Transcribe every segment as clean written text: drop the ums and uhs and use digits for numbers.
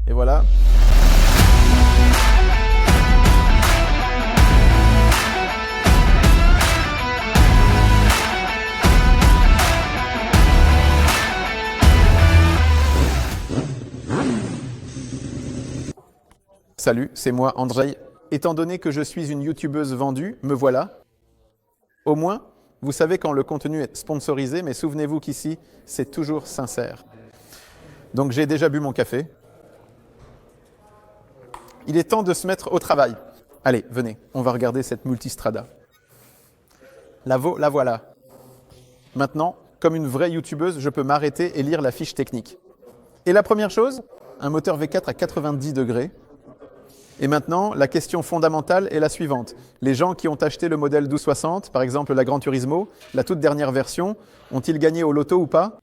Et voilà. Salut, c'est moi, Andrzej. Étant donné que je suis une youtubeuse vendue, me voilà. Au moins, vous savez quand le contenu est sponsorisé, mais souvenez-vous qu'ici, c'est toujours sincère. Donc j'ai déjà bu mon café. Il est temps de se mettre au travail. Allez, venez, on va regarder cette multistrada. La voilà. Maintenant, comme une vraie youtubeuse, je peux m'arrêter et lire la fiche technique. Et la première chose, un moteur V4 à 90 degrés. Et maintenant, la question fondamentale est la suivante. Les gens qui ont acheté le modèle 1260, par exemple la Gran Turismo, la toute dernière version, ont-ils gagné au loto ou pas?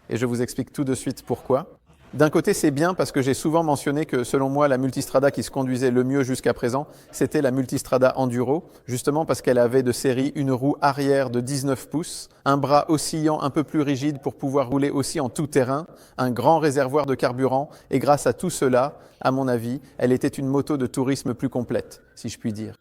Et je vous explique tout de suite pourquoi. D'un côté, c'est bien parce que j'ai souvent mentionné que, selon moi, la multistrada qui se conduisait le mieux jusqu'à présent, c'était la multistrada Enduro, justement parce qu'elle avait de série une roue arrière de 19 pouces, un bras oscillant un peu plus rigide pour pouvoir rouler aussi en tout terrain, un grand réservoir de carburant, et grâce à tout cela, à mon avis, elle était une moto de tourisme plus complète, si je puis dire.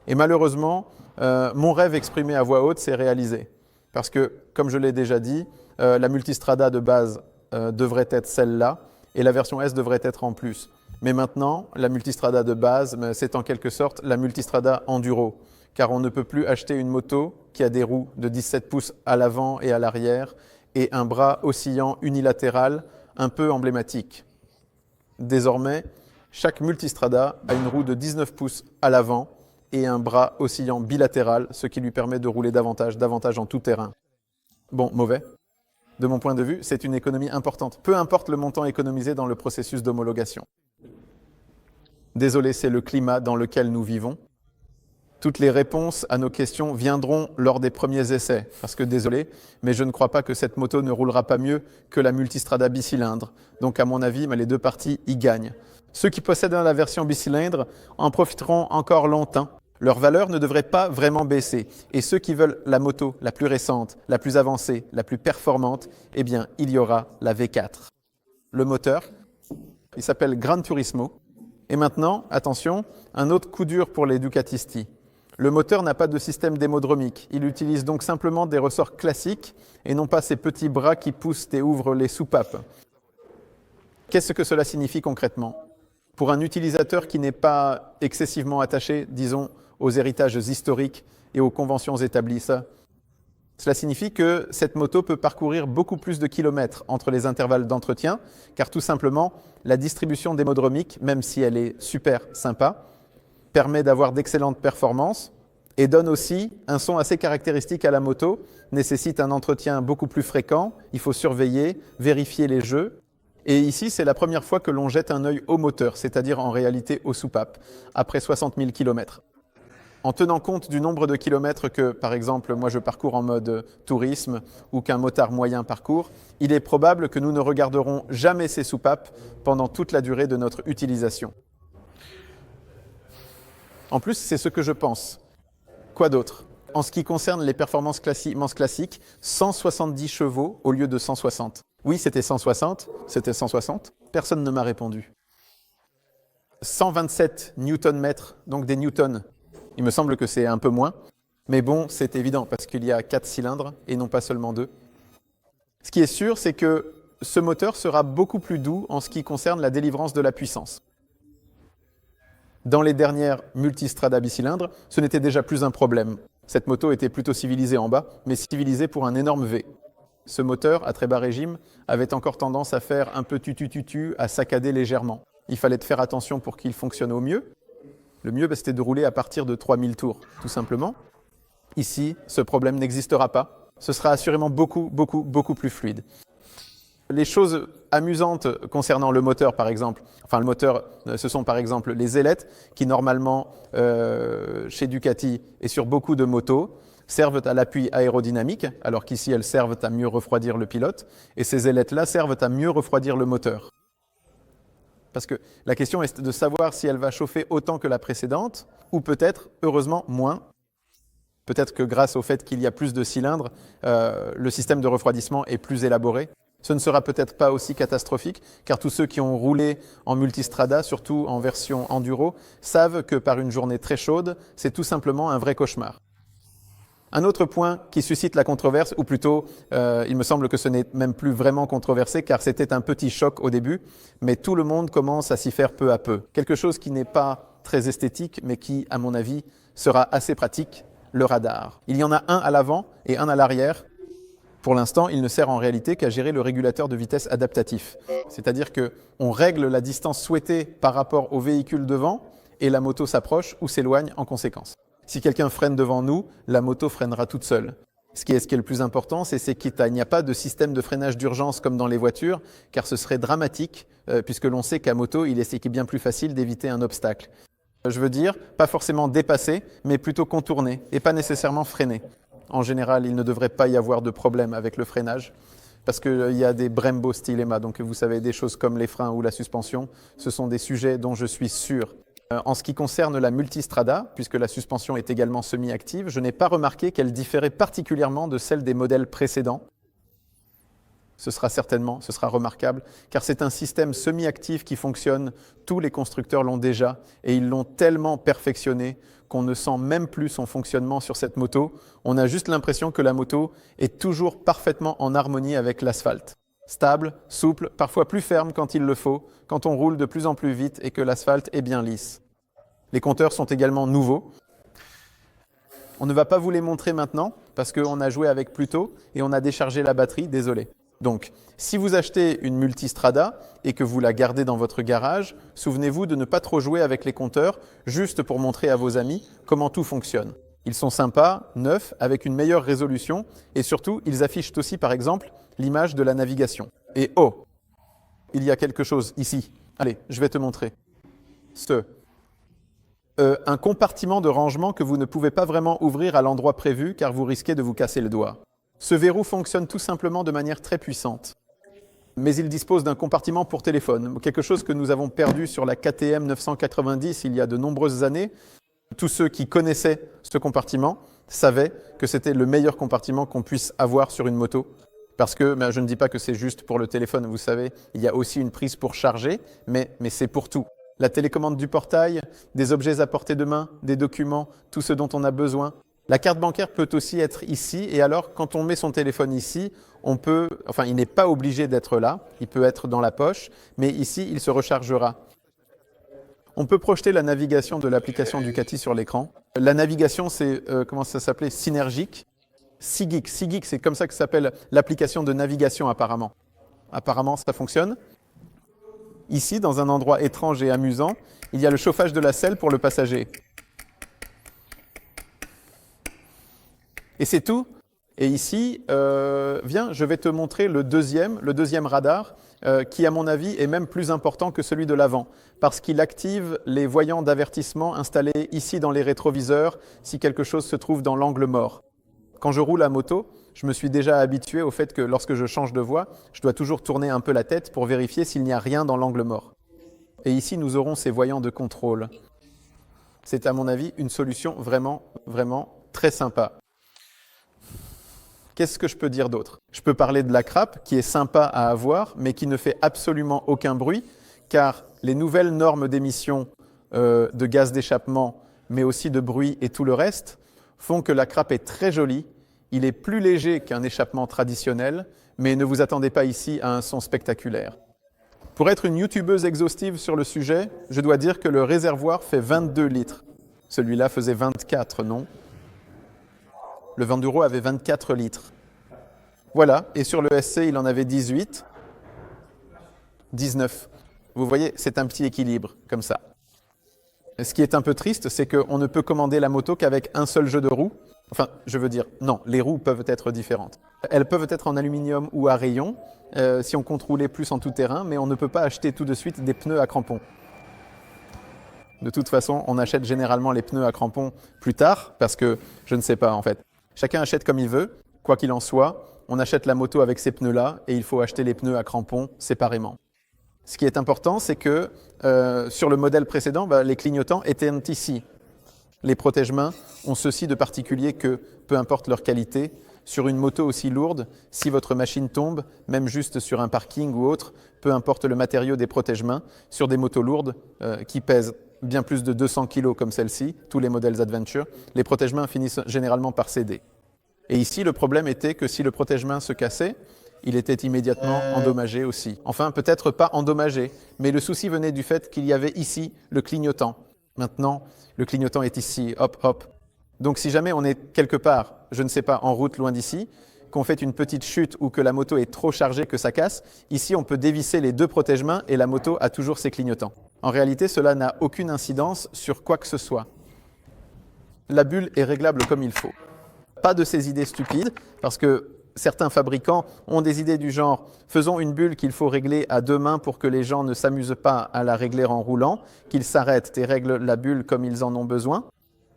Et malheureusement, mon rêve exprimé à voix haute s'est réalisé. Parce que, comme je l'ai déjà dit, la multistrada de base devrait être celle-là, et la version S devrait être en plus. Mais maintenant, la multistrada de base, c'est en quelque sorte la multistrada enduro, car on ne peut plus acheter une moto qui a des roues de 17 pouces à l'avant et à l'arrière, et un bras oscillant unilatéral un peu emblématique. Désormais, chaque multistrada a une roue de 19 pouces à l'avant et un bras oscillant bilatéral, ce qui lui permet de rouler davantage en tout terrain. Bon, mauvais. De mon point de vue, c'est une économie importante, peu importe le montant économisé dans le processus d'homologation. Désolé, c'est le climat dans lequel nous vivons. Toutes les réponses à nos questions viendront lors des premiers essais, parce que désolé, mais je ne crois pas que cette moto ne roulera pas mieux que la multistrada bicylindre. Donc à mon avis, les deux parties y gagnent. Ceux qui possèdent la version bicylindre en profiteront encore longtemps. Leur valeur ne devrait pas vraiment baisser. Et ceux qui veulent la moto la plus récente, la plus avancée, la plus performante, eh bien, il y aura la V4. Le moteur, il s'appelle Gran Turismo. Et maintenant, attention, un autre coup dur pour les Ducatisti. Le moteur n'a pas de système démodromique. Il utilise donc simplement des ressorts classiques et non pas ces petits bras qui poussent et ouvrent les soupapes. Qu'est-ce que cela signifie concrètement? Pour un utilisateur qui n'est pas excessivement attaché, disons, aux héritages historiques et aux conventions établies, cela signifie que cette moto peut parcourir beaucoup plus de kilomètres entre les intervalles d'entretien, car tout simplement, la distribution démodromique, même si elle est super sympa, permet d'avoir d'excellentes performances et donne aussi un son assez caractéristique à la moto, nécessite un entretien beaucoup plus fréquent, il faut surveiller, vérifier les jeux. Et ici, c'est la première fois que l'on jette un œil au moteur, c'est-à-dire en réalité aux soupapes, après 60 000 km. En tenant compte du nombre de kilomètres que, par exemple, moi je parcours en mode tourisme ou qu'un motard moyen parcourt, il est probable que nous ne regarderons jamais ces soupapes pendant toute la durée de notre utilisation. En plus, c'est ce que je pense. Quoi d'autre? En ce qui concerne les performances classiques, 170 chevaux au lieu de 160. Oui, c'était 160, personne ne m'a répondu. 127 Nm, donc des newtons. Il me semble que c'est un peu moins, mais bon, c'est évident parce qu'il y a 4 cylindres et non pas seulement 2. Ce qui est sûr, c'est que ce moteur sera beaucoup plus doux en ce qui concerne la délivrance de la puissance. Dans les dernières multistrada bicylindres, ce n'était déjà plus un problème. Cette moto était plutôt civilisée en bas, mais civilisée pour un énorme V. Ce moteur, à très bas régime, avait encore tendance à faire un peu tutu-tutu, à saccader légèrement. Il fallait faire attention pour qu'il fonctionne au mieux. Le mieux, c'était de rouler à partir de 3000 tours, tout simplement. Ici, ce problème n'existera pas. Ce sera assurément beaucoup plus fluide. Les choses amusantes concernant le moteur, par exemple, le moteur, ce sont par exemple les ailettes qui, normalement, chez Ducati et sur beaucoup de motos, servent à l'appui aérodynamique, alors qu'ici, elles servent à mieux refroidir le pilote. Et ces ailettes-là servent à mieux refroidir le moteur. Parce que la question est de savoir si elle va chauffer autant que la précédente, ou peut-être, heureusement, moins. Peut-être que grâce au fait qu'il y a plus de cylindres, le système de refroidissement est plus élaboré. Ce ne sera peut-être pas aussi catastrophique, car tous ceux qui ont roulé en multistrada, surtout en version enduro, savent que par une journée très chaude, c'est tout simplement un vrai cauchemar. Un autre point qui suscite la controverse, ou plutôt, il me semble que ce n'est même plus vraiment controversé, car c'était un petit choc au début, mais tout le monde commence à s'y faire peu à peu. Quelque chose qui n'est pas très esthétique, mais qui, à mon avis, sera assez pratique, le radar. Il y en a un à l'avant et un à l'arrière. Pour l'instant, il ne sert en réalité qu'à gérer le régulateur de vitesse adaptatif. C'est-à-dire qu'on règle la distance souhaitée par rapport au véhicule devant, et la moto s'approche ou s'éloigne en conséquence. Si quelqu'un freine devant nous, la moto freinera toute seule. Ce qui est le plus important, c'est qu'il n'y a pas de système de freinage d'urgence comme dans les voitures, car ce serait dramatique, puisque l'on sait qu'à moto, il est bien plus facile d'éviter un obstacle. Je veux dire, pas forcément dépasser, mais plutôt contourner, et pas nécessairement freiner. En général, il ne devrait pas y avoir de problème avec le freinage, parce qu'il y a des Brembo Stilema, donc vous savez, des choses comme les freins ou la suspension, ce sont des sujets dont je suis sûr. En ce qui concerne la multistrada, puisque la suspension est également semi-active, je n'ai pas remarqué qu'elle différait particulièrement de celle des modèles précédents. Ce sera remarquable, car c'est un système semi-actif qui fonctionne, tous les constructeurs l'ont déjà, et ils l'ont tellement perfectionné qu'on ne sent même plus son fonctionnement sur cette moto. On a juste l'impression que la moto est toujours parfaitement en harmonie avec l'asphalte. Stable, souple, parfois plus ferme quand il le faut, quand on roule de plus en plus vite et que l'asphalte est bien lisse. Les compteurs sont également nouveaux. On ne va pas vous les montrer maintenant, parce qu'on a joué avec plus tôt et on a déchargé la batterie, désolé. Donc, si vous achetez une multistrada et que vous la gardez dans votre garage, souvenez-vous de ne pas trop jouer avec les compteurs, juste pour montrer à vos amis comment tout fonctionne. Ils sont sympas, neufs, avec une meilleure résolution et surtout, ils affichent aussi, par exemple, l'image de la navigation. Et oh, il y a quelque chose ici. Allez, je vais te montrer. Un compartiment de rangement que vous ne pouvez pas vraiment ouvrir à l'endroit prévu car vous risquez de vous casser le doigt. Ce verrou fonctionne tout simplement de manière très puissante. Mais il dispose d'un compartiment pour téléphone, quelque chose que nous avons perdu sur la KTM 990 il y a de nombreuses années. Tous ceux qui connaissaient ce compartiment savaient que c'était le meilleur compartiment qu'on puisse avoir sur une moto. Parce que, je ne dis pas que c'est juste pour le téléphone, vous savez, il y a aussi une prise pour charger, mais c'est pour tout. La télécommande du portail, des objets à portée de main, des documents, tout ce dont on a besoin. La carte bancaire peut aussi être ici, et alors quand on met son téléphone ici, il n'est pas obligé d'être là, il peut être dans la poche, mais ici, il se rechargera. On peut projeter la navigation de l'application Ducati sur l'écran. La navigation, c'est, comment ça s'appelait, synergique. Sigeek, c'est comme ça que s'appelle l'application de navigation apparemment. Apparemment, ça fonctionne. Ici, dans un endroit étrange et amusant, il y a le chauffage de la selle pour le passager. Et c'est tout. Et ici, viens, je vais te montrer le deuxième radar, qui à mon avis est même plus important que celui de l'avant, parce qu'il active les voyants d'avertissement installés ici dans les rétroviseurs si quelque chose se trouve dans l'angle mort. Quand je roule à moto, je me suis déjà habitué au fait que lorsque je change de voie, je dois toujours tourner un peu la tête pour vérifier s'il n'y a rien dans l'angle mort. Et ici, nous aurons ces voyants de contrôle. C'est à mon avis une solution vraiment, vraiment très sympa. Qu'est-ce que je peux dire d'autre? Je peux parler de la crappe qui est sympa à avoir, mais qui ne fait absolument aucun bruit, car les nouvelles normes d'émission de gaz d'échappement, mais aussi de bruit et tout le reste, font que la crappe est très jolie. Il est plus léger qu'un échappement traditionnel, mais ne vous attendez pas ici à un son spectaculaire. Pour être une youtubeuse exhaustive sur le sujet, je dois dire que le réservoir fait 22 litres. Celui-là faisait 24, non? Le Vanduro avait 24 litres. Voilà, et sur le SC, il en avait 18, 19. Vous voyez, c'est un petit équilibre, comme ça. Ce qui est un peu triste, c'est qu'on ne peut commander la moto qu'avec un seul jeu de roues. Enfin, je veux dire, non, les roues peuvent être différentes. Elles peuvent être en aluminium ou à rayons, si on compte rouler plus en tout-terrain, mais on ne peut pas acheter tout de suite des pneus à crampons. De toute façon, on achète généralement les pneus à crampons plus tard, parce que, je ne sais pas en fait. Chacun achète comme il veut, quoi qu'il en soit, on achète la moto avec ces pneus-là, et il faut acheter les pneus à crampons séparément. Ce qui est important, c'est que sur le modèle précédent, les clignotants étaient ici. Les protège-mains ont ceci de particulier que, peu importe leur qualité, sur une moto aussi lourde, si votre machine tombe, même juste sur un parking ou autre, peu importe le matériau des protège-mains, sur des motos lourdes qui pèsent bien plus de 200 kg comme celle-ci, tous les modèles Adventure, les protège-mains finissent généralement par céder. Et ici, le problème était que si le protège-main se cassait, il était immédiatement endommagé aussi. Enfin, peut-être pas endommagé, mais le souci venait du fait qu'il y avait ici le clignotant. Maintenant, le clignotant est ici, hop, hop. Donc si jamais on est quelque part, je ne sais pas, en route loin d'ici, qu'on fait une petite chute ou que la moto est trop chargée que ça casse, ici on peut dévisser les deux protège-mains et la moto a toujours ses clignotants. En réalité, cela n'a aucune incidence sur quoi que ce soit. La bulle est réglable comme il faut. Pas de ces idées stupides, parce que certains fabricants ont des idées du genre « faisons une bulle qu'il faut régler à deux mains pour que les gens ne s'amusent pas à la régler en roulant, qu'ils s'arrêtent et règlent la bulle comme ils en ont besoin ».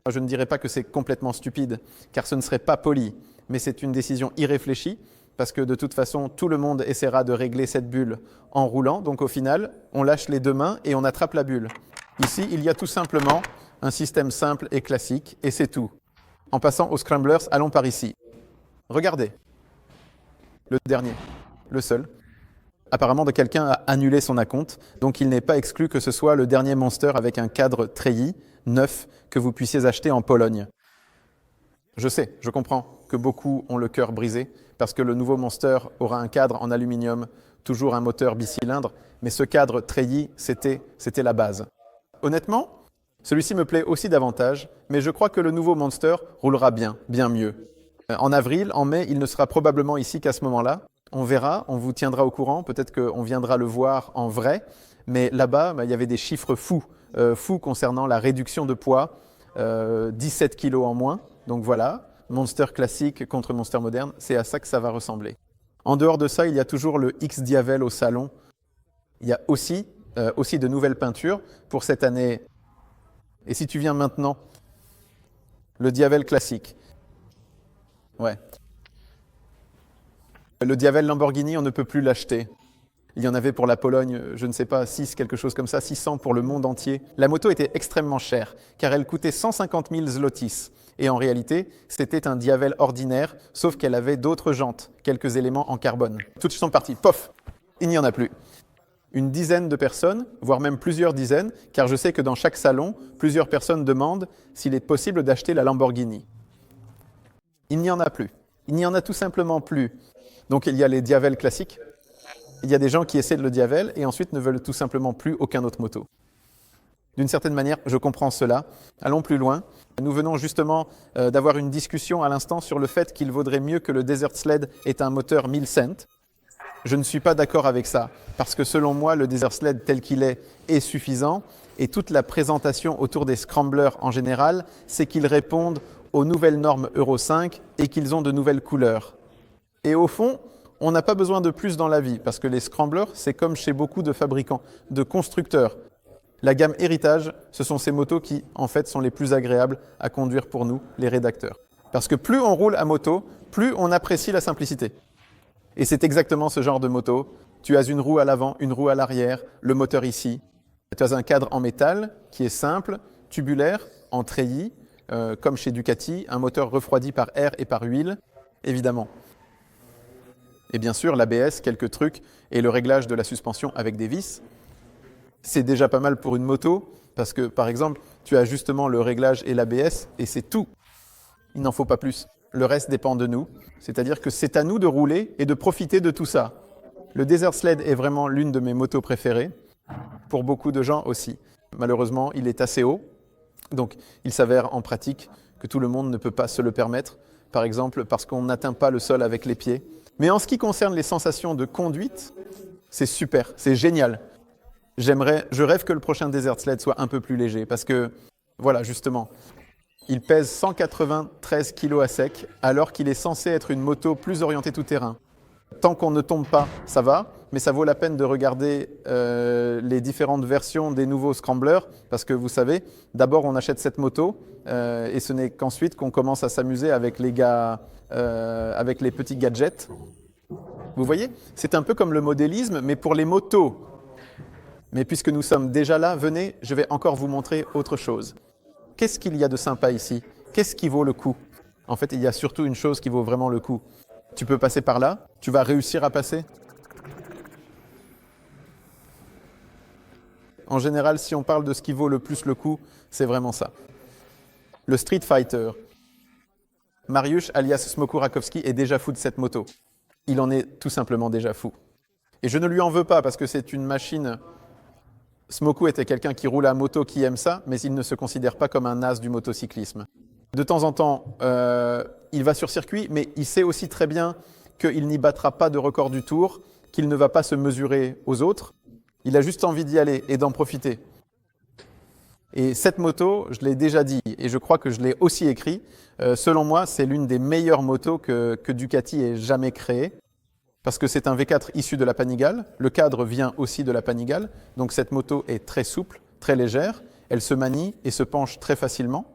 Je ne dirais pas que c'est complètement stupide, car ce ne serait pas poli, mais c'est une décision irréfléchie, parce que de toute façon, tout le monde essaiera de régler cette bulle en roulant, donc au final, on lâche les deux mains et on attrape la bulle. Ici, il y a tout simplement un système simple et classique, et c'est tout. En passant aux scramblers, allons par ici. Regardez. Le dernier, le seul. Apparemment, quelqu'un a annulé son acompte, donc il n'est pas exclu que ce soit le dernier Monster avec un cadre treillis, neuf, que vous puissiez acheter en Pologne. Je sais, je comprends que beaucoup ont le cœur brisé, parce que le nouveau Monster aura un cadre en aluminium, toujours un moteur bicylindre, mais ce cadre treillis, c'était la base. Honnêtement, celui-ci me plaît aussi davantage, mais je crois que le nouveau Monster roulera bien, bien mieux. En avril, en mai, il ne sera probablement ici qu'à ce moment-là. On verra, on vous tiendra au courant, peut-être qu'on viendra le voir en vrai, mais là-bas, il y avait des chiffres fous concernant la réduction de poids, 17 kg en moins. Donc voilà, Monster classique contre Monster moderne, c'est à ça que ça va ressembler. En dehors de ça, il y a toujours le X-Diavel au salon. Il y a aussi de nouvelles peintures pour cette année. Et si tu viens maintenant, le Diavel classique. Ouais. Le Diavel Lamborghini, on ne peut plus l'acheter. Il y en avait pour la Pologne, je ne sais pas, 6, quelque chose comme ça, 600 pour le monde entier. La moto était extrêmement chère, car elle coûtait 150 000 zlotys. Et en réalité, c'était un Diavel ordinaire, sauf qu'elle avait d'autres jantes, quelques éléments en carbone. Toutes sont parties, pof, il n'y en a plus. Une dizaine de personnes, voire même plusieurs dizaines, car je sais que dans chaque salon, plusieurs personnes demandent s'il est possible d'acheter la Lamborghini. Il n'y en a plus. Il n'y en a tout simplement plus. Donc il y a les Diavel classiques. Il y a des gens qui essaient le Diavel et ensuite ne veulent tout simplement plus aucun autre moto. D'une certaine manière, je comprends cela. Allons plus loin. Nous venons justement d'avoir une discussion à l'instant sur le fait qu'il vaudrait mieux que le Desert Sled ait un moteur 1000 cents. Je ne suis pas d'accord avec ça, parce que selon moi, le Desert Sled tel qu'il est suffisant, et toute la présentation autour des scramblers en général, c'est qu'ils répondent aux nouvelles normes Euro 5 et qu'ils ont de nouvelles couleurs. Et au fond, on n'a pas besoin de plus dans la vie, parce que les scramblers, c'est comme chez beaucoup de fabricants, de constructeurs. La gamme Héritage, ce sont ces motos qui, en fait, sont les plus agréables à conduire pour nous, les rédacteurs. Parce que plus on roule à moto, plus on apprécie la simplicité. Et c'est exactement ce genre de moto. Tu as une roue à l'avant, une roue à l'arrière, le moteur ici. Tu as un cadre en métal qui est simple, tubulaire, en treillis, comme chez Ducati, un moteur refroidi par air et par huile, évidemment. Et bien sûr, l'ABS, quelques trucs, et le réglage de la suspension avec des vis. C'est déjà pas mal pour une moto, parce que, par exemple, tu as justement le réglage et l'ABS, et c'est tout. Il n'en faut pas plus. Le reste dépend de nous. C'est-à-dire que c'est à nous de rouler et de profiter de tout ça. Le Desert Sled est vraiment l'une de mes motos préférées, pour beaucoup de gens aussi. Malheureusement, il est assez haut, donc il s'avère en pratique que tout le monde ne peut pas se le permettre, par exemple parce qu'on n'atteint pas le sol avec les pieds. Mais en ce qui concerne les sensations de conduite, c'est super, c'est génial. Je rêve que le prochain Desert Sled soit un peu plus léger, parce que, voilà, justement, il pèse 193 kg à sec, alors qu'il est censé être une moto plus orientée tout-terrain. Tant qu'on ne tombe pas, ça va, mais ça vaut la peine de regarder les différentes versions des nouveaux scramblers, parce que vous savez, d'abord on achète cette moto, et ce n'est qu'ensuite qu'on commence à s'amuser avec les gars, avec les petits gadgets. Vous voyez, c'est un peu comme le modélisme, mais pour les motos. Mais puisque nous sommes déjà là, venez, je vais encore vous montrer autre chose. Qu'est-ce qu'il y a de sympa ici? Qu'est-ce qui vaut le coup? En fait, il y a surtout une chose qui vaut vraiment le coup. Tu peux passer par là, tu vas réussir à passer. En général, si on parle de ce qui vaut le plus le coup, c'est vraiment ça. Le Street Fighter. Mariusz, alias Smoku Rakowski, est déjà fou de cette moto. Il en est tout simplement déjà fou. Et je ne lui en veux pas parce que c'est une machine. Smoku était quelqu'un qui roule à moto, qui aime ça, mais il ne se considère pas comme un as du motocyclisme. De temps en temps, il va sur circuit, mais il sait aussi très bien qu'il n'y battra pas de record du tour, qu'il ne va pas se mesurer aux autres. Il a juste envie d'y aller et d'en profiter. Et cette moto, je l'ai déjà dit, et je crois que je l'ai aussi écrit, selon moi, c'est l'une des meilleures motos que Ducati ait jamais créées, parce que c'est un V4 issu de la Panigale, le cadre vient aussi de la Panigale, donc cette moto est très souple, très légère, elle se manie et se penche très facilement.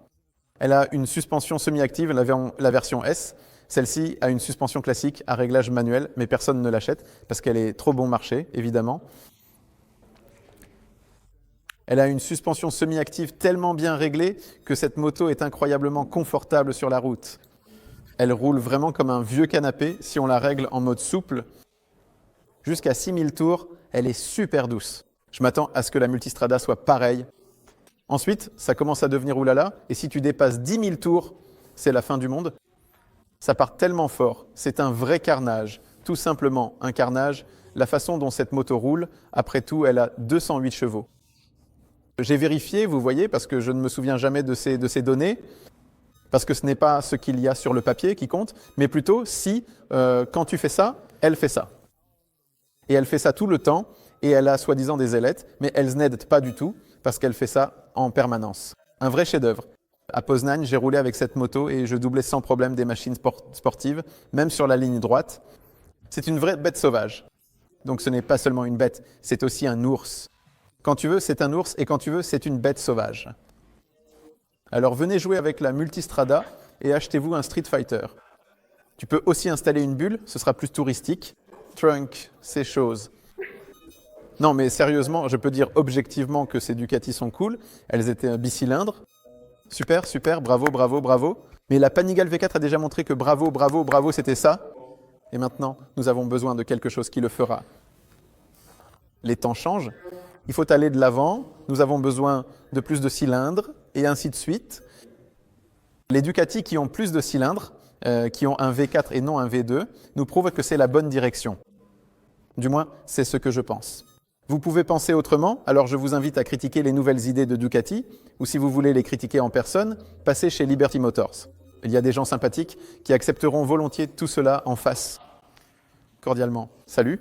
Elle a une suspension semi-active, la version S. Celle-ci a une suspension classique à réglage manuel, mais personne ne l'achète parce qu'elle est trop bon marché, évidemment. Elle a une suspension semi-active tellement bien réglée que cette moto est incroyablement confortable sur la route. Elle roule vraiment comme un vieux canapé si on la règle en mode souple. Jusqu'à 6000 tours, elle est super douce. Je m'attends à ce que la Multistrada soit pareille. Ensuite, ça commence à devenir oulala, et si tu dépasses 10 000 tours, c'est la fin du monde. Ça part tellement fort, c'est un vrai carnage, tout simplement un carnage. La façon dont cette moto roule, après tout, elle a 208 chevaux. J'ai vérifié, vous voyez, parce que je ne me souviens jamais de ces données, parce que ce n'est pas ce qu'il y a sur le papier qui compte, mais plutôt si, quand tu fais ça, elle fait ça. Et elle fait ça tout le temps, et elle a soi-disant des ailettes, mais elles n'aident pas du tout, parce qu'elle fait ça en permanence. Un vrai chef-d'œuvre. À Poznań, j'ai roulé avec cette moto et je doublais sans problème des machines sportives, même sur la ligne droite. C'est une vraie bête sauvage. Donc ce n'est pas seulement une bête, c'est aussi un ours. Quand tu veux, c'est un ours, et quand tu veux, c'est une bête sauvage. Alors venez jouer avec la Multistrada et achetez-vous un Street Fighter. Tu peux aussi installer une bulle, ce sera plus touristique. Trunk, ces choses. Non, mais sérieusement, je peux dire objectivement que ces Ducati sont cool. Elles étaient bicylindres. Super, super, bravo, bravo, bravo. Mais la Panigale V4 a déjà montré que bravo, bravo, bravo, c'était ça. Et maintenant, nous avons besoin de quelque chose qui le fera. Les temps changent. Il faut aller de l'avant. Nous avons besoin de plus de cylindres, et ainsi de suite. Les Ducati qui ont plus de cylindres, qui ont un V4 et non un V2, nous prouvent que c'est la bonne direction. Du moins, c'est ce que je pense. Vous pouvez penser autrement, alors je vous invite à critiquer les nouvelles idées de Ducati, ou si vous voulez les critiquer en personne, passez chez Liberty Motors. Il y a des gens sympathiques qui accepteront volontiers tout cela en face. Cordialement, salut.